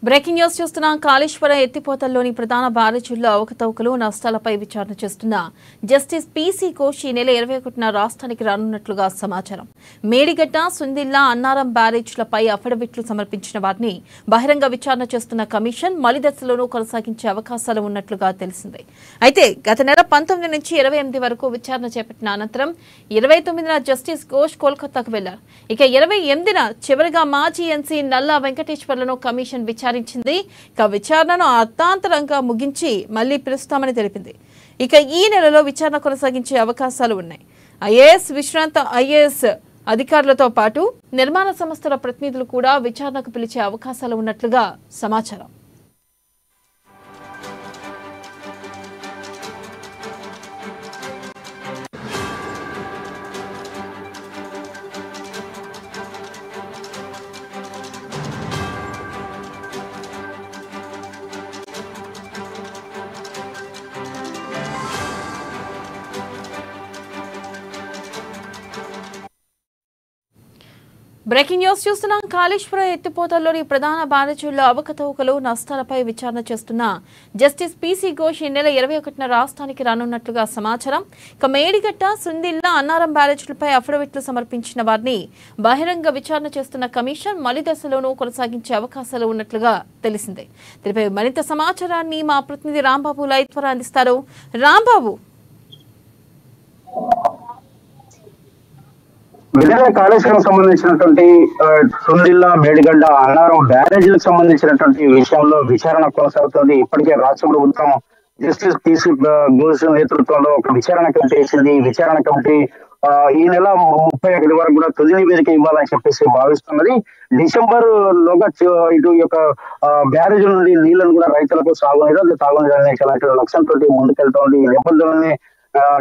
Breaking news చూస్తున్న కాళేశ్వర ఎత్తిపోతల్లోని ప్రధాన బ్యారేజీల్లో అవకతవకలు నష్టాలపై విచారణ చేస్తున్న జస్టిస్ పీసీ ఘోష్ ఈ నెల 21న రాష్ట్రానికి రానున్నట్లుగా సమాచారం. మేడిగడ్డ, సుందిల్లా, అన్నారం బ్యారేజీలపై అఫిడవిట్లు సమర్పించిన వారిని బహిరంగ విచారణ చేస్తున్న కమిషన్ మలి దశలోనూ కొనసాగించే అవకాశాలు ఉన్నట్లుగా తెలిసింది. అయితే గత నెల 19 నుంచి 28 వరకు విచారణ చేపట్టిన అనంతరం 29న జస్టిస్ ఘోష్ కోల్కతాకు వెళ్లారు. ఇక 28న చివరిగా మాజీ ఎన్సీ నల్లా వెంకటేశ్వర్లను కమిషన్ విచారించింది. ఇక విచారణను అర్థాంతరంగా ముగించి మళ్లీ పిలుస్తామని తెలిపింది. ఇక ఈ నెలలో విచారణ కొనసాగించే అవకాశాలు ఉన్నాయి. ఐఏఎస్, విశ్రాంత ఐఏఎస్ అధికారులతో పాటు నిర్మాణ సంస్థల ప్రతినిధులు కూడా విచారణకు పిలిచే అవకాశాలు ఉన్నట్లుగా సమాచారం. బ్రేకింగ్ న్యూస్ చూస్తున్నాం. కాళేశ్వర ఎత్తిపోతల్లోని ప్రధాన బ్యారేజీల్లో అవకతవకలు నష్టాలపై విచారణ చేస్తున్న జస్టిస్ పీసీ ఘోష్ ఈ నెల 21న రాష్ట్రానికి రానున్నట్లుగా సమాచారం. ఇక మేడిగడ్డ, సుందిల్లా, అన్నారం బ్యారేజీలపై అఫిడవిట్లు సమర్పించిన వారిని బహిరంగ విచారణ చేస్తున్న కమిషన్ మలి దశలోనూ కొనసాగించే అవకాశాలు ఉన్నట్లుగా తెలిసింది. దీనిపై మరింత సమాచారాన్ని మా ప్రతినిధి రాంబాబు లైవ్ ద్వారా అందిస్తారు. రాంబాబు, విజయ కాళేశ్వరం సంబంధించినటువంటి సుందిల్లా, మేడిగడ్డ, అన్నారం బ్యారేజీలకు సంబంధించినటువంటి విషయంలో విచారణ కొనసాగుతుంది. ఇప్పటికే రాష్ట్ర ప్రభుత్వం జస్టిస్ పీసీ ఘోష్ నేతృత్వంలో ఒక విచారణ కమిటీ వేసింది. ఈ విచారణ కమిటీ ఈ నెల 31 వరకు కూడా తుది నివేదిక ఇవ్వాలని చెప్పేసి భావిస్తున్నది. డిసెంబర్ లోగా ఇటు యొక్క బ్యారేజ్ నుండి నీళ్లను కూడా రైతులకు తాగునీరు అందించాలంటే లక్ష్యంతో ముందుకెళ్తోంది. ఈ నేపథ్యంలోనే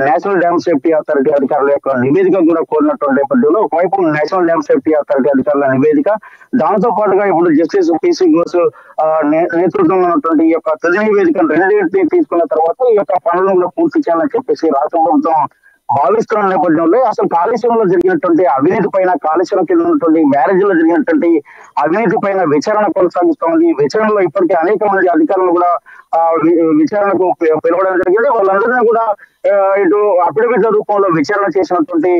నేషనల్ డ్యామ్ సేఫ్టీ అథారిటీ అధికారుల యొక్క నివేదిక కూడా కోరినటువంటి నేపథ్యంలో ఒకవైపు నేషనల్ డ్యామ్ సేఫ్టీ అథారిటీ అధికారుల నివేదిక, దాంతో పాటుగా ఇప్పుడు జస్టిస్ పీసీ ఘోష్ నేతృత్వంలో ఉన్నటువంటి ఈ యొక్క తుది నివేదిక రెండింటిని తీసుకున్న తర్వాత ఈ యొక్క పనులను కూడా పూర్తి చేయాలని చెప్పేసి రాష్ట్ర ప్రభుత్వం భావిస్తున్న నేపథ్యంలో అసలు కాళేశ్వరంలో జరిగినటువంటి అవినీతి పైన, కాళేశ్వరం కింద ఉన్నటువంటి బ్యారేజీలో జరిగినటువంటి అవినీతి పైన విచారణ కొనసాగిస్తోంది. విచారణలో ఇప్పటికే అనేక మంది అధికారులు కూడా విచారణకు పిలవడం జరిగింది. వాళ్ళందరినీ కూడా ఇటు అఫిడవిట్ల రూపంలో విచారణ చేసినటువంటి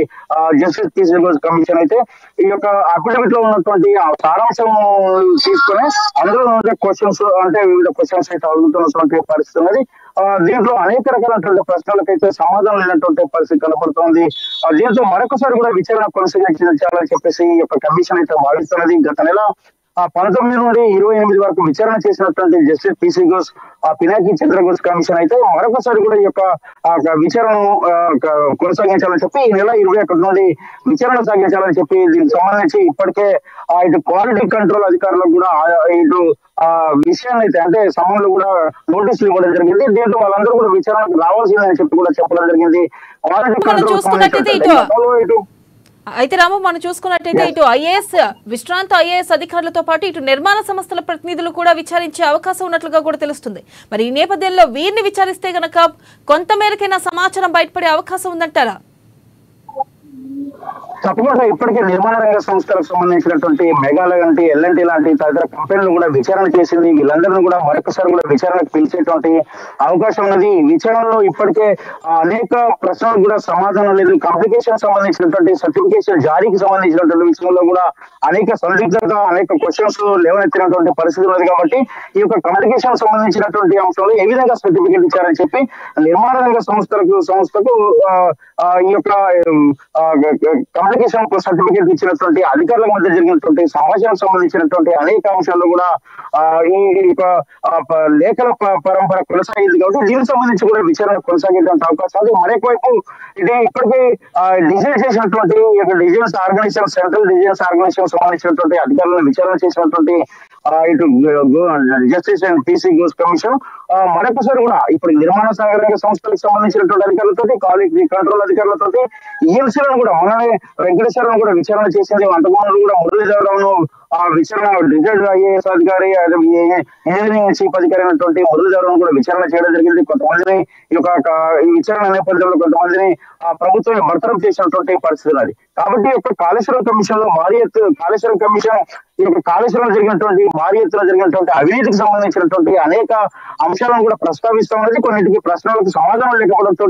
జస్టిస్ పీసీ ఘోష్ కమిషన్ అయితే ఈ యొక్క అఫిడవిట్ లో ఉన్నటువంటి సారాంశం తీసుకుని అందులో క్వశ్చన్స్ అంటే వివిధ క్వశ్చన్స్ అయితే అడుగుతున్నటువంటి పరిస్థితి ఉన్నది. దీంట్లో అనేక రకాలైనటువంటి ప్రశ్నలకైతే సమాధానం లేనటువంటి పరిస్థితి కనపడుతోంది. దీంతో మరొకసారి కూడా విచారణ కొనసాగించాలని చెప్పేసి ఈ యొక్క కమిషన్ అయితే భావిస్తున్నది. గత నెల 19 నుండి 28 వరకు విచారణ చేసినటువంటి జస్టిస్ పీసీ ఘోష్, పినాకి చంద్ర ఘోష్ కమిషన్ అయితే మరొకసారి కూడా ఈ యొక్క విచారణను కొనసాగించాలని చెప్పి ఈ నెల 21 నుండి విచారణ సాగించాలని చెప్పి దీనికి సంబంధించి ఇప్పటికే ఇటు క్వాలిటీ కంట్రోల్ అధికారులకు కూడా ఇటు విషయాన్ని అయితే అంటే సమయంలో కూడా నోటీసులు ఇవ్వడం జరిగింది. దీంట్లో వాళ్ళందరూ కూడా విచారణకు రావాల్సిందని చెప్పి కూడా చెప్పడం జరిగింది. క్వాలిటీ కంట్రోల్ ఇటు అయితే రాము, మనం చూసుకున్నట్టయితే ఇటు ఐఏఎస్, విశ్రాంత ఐఏఎస్ అధికారులతో పాటు ఇటు నిర్మాణ సంస్థల ప్రతినిధులు కూడా విచారించే అవకాశం ఉన్నట్లుగా కూడా తెలుస్తుంది. మరి ఈ నేపథ్యంలో వీరిని విచారిస్తే గనక కొంత మేరకైనా సమాచారం బయటపడే అవకాశం ఉందంటారా? తప్పకుండా ఇప్పటికే నిర్మాణ రంగ సంస్థలకు సంబంధించినటువంటి మెగాలయ లాంటి, ఎల్ఎన్టీ లాంటి తదితర కంపెనీలు కూడా విచారణ చేసింది. వీళ్ళందరినీ కూడా మరొకసారి కూడా విచారణకు పిలిచేటువంటి అవకాశం ఉన్నది. విచారణలో ఇప్పటికే అనేక ప్రశ్నలకు కూడా సమాధానం లేదు. కమ్యూనికేషన్ సంబంధించినటువంటి సర్టిఫికేషన్ జారీకి సంబంధించినటువంటి విషయంలో కూడా అనేక సందిగ్ధత, అనేక క్వశ్చన్స్ లేవనెత్తినటువంటి పరిస్థితి ఉన్నది. కాబట్టి ఈ యొక్క కమ్యూనికేషన్ సంబంధించినటువంటి అంశంలో ఏ విధంగా సర్టిఫికేట్ ఇచ్చారని చెప్పి నిర్మాణ రంగ సంస్థకు ఈ యొక్క కమ్యూనికేషన్ సర్టిఫికేట్ ఇచ్చినటువంటి అధికారుల మధ్య జరిగినటువంటి సమాచారం సంబంధించినటువంటి అనేక అంశాల్లో కూడా ఈ లేఖల పరంపర కొనసాగింది. కాబట్టి దీనికి సంబంధించి కూడా విచారణ కొనసాగేటువంటి అవకాశం ఉంది. మరొకవైపు ఇది ఇప్పటికీ డిజైన్ చేసినటువంటి designs organization, central designs organization సంబంధించినటువంటి అధికారులను విచారణ చేసినటువంటి ఇటు justice and PC Ghosh commission మరొకసారి కూడా ఇప్పుడు నిర్మాణ రంగ సంస్థలకు సంబంధించినటువంటి అధికారులతో, క్వాలిటీ కంట్రోల్ అధికారులతో ఈఎల్సీలను కూడా మనమే వెంకటేశ్వరరావు కూడా విచారణ చేసింది. అంతకుముందు కూడా మురళీధరరావును ఆ విచారణ రిటైర్డ్ ఐఏఎస్ అధికారి ఇంజనీరింగ్ చీఫ్ అధికారి అయినటువంటి మురళీధరన్ కూడా విచారణ చేయడం జరిగింది. కొంతమందిని ఈ విచారణ నేపథ్యంలో కొంతమందిని ఆ ప్రభుత్వం బర్తరఫ్ చేసినటువంటి పరిస్థితి ఉన్నది. కాబట్టి కాళేశ్వరం కమిషన్ లో కాళేశ్వరం కమిషన్ కాళేశ్వరం జరిగినటువంటి భారీ ఎత్తున జరిగినటువంటి అవినీతికి సంబంధించినటువంటి అనేక అంశాలను కూడా ప్రస్తావిస్తా ఉన్నది. కొన్నింటికి ప్రశ్నలకు సమాధానం లేకపోవడంతో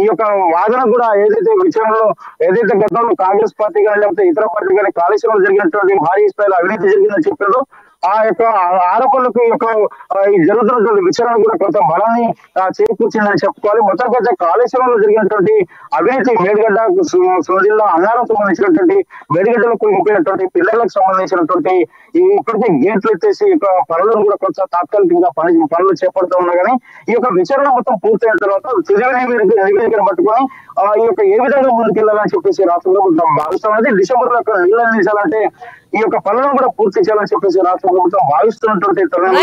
ఈ వాదన కూడా ఏదైతే విచారణలో ఏదైతే గతంలో కాంగ్రెస్ పార్టీ కానీ లేకపోతే ఇతర పార్టీ కానీ కాళేశ్వరంలో జరిగినటువంటి భారీ స్థాయిలో అవినీతి జరిగిందని చెప్పారు. ఆ ఆరోపణలకు ఈ జరుగుతున్నటువంటి విచారణ కూడా కొంత బలాన్ని చేకూర్చిందని చెప్పుకోవాలి. మొత్తం కాళేశ్వరంలో జరిగినటువంటి అవినీతి మేడిగడ్డ సుందిల్లా అన్నారం సంబంధించినటువంటి మేడిగడ్డలో కూలిపోయినటువంటి పిల్లలకు సంబంధించినటువంటి ఇప్పటికే గేట్లు ఎత్తేసి పనులను కూడా కొంత తాత్కాలికంగా పనులు చేపడుతూ ఉన్నా కానీ ఈ విచారణ మొత్తం పూర్తయిన తర్వాత తుది నివేదికను పట్టుకొని ఏ విధంగా ముందుకెళ్లాలని చెప్పేసి రాష్ట్ర ప్రభుత్వం భావిస్తున్నది. డిసెంబర్ లో నీళ్ళు అందించాలంటే ఈ పనులను కూడా పూర్తి చేయాలని చెప్పేసి రాష్ట్ర ప్రభుత్వం భావిస్తున్నటువంటి తరుణంలో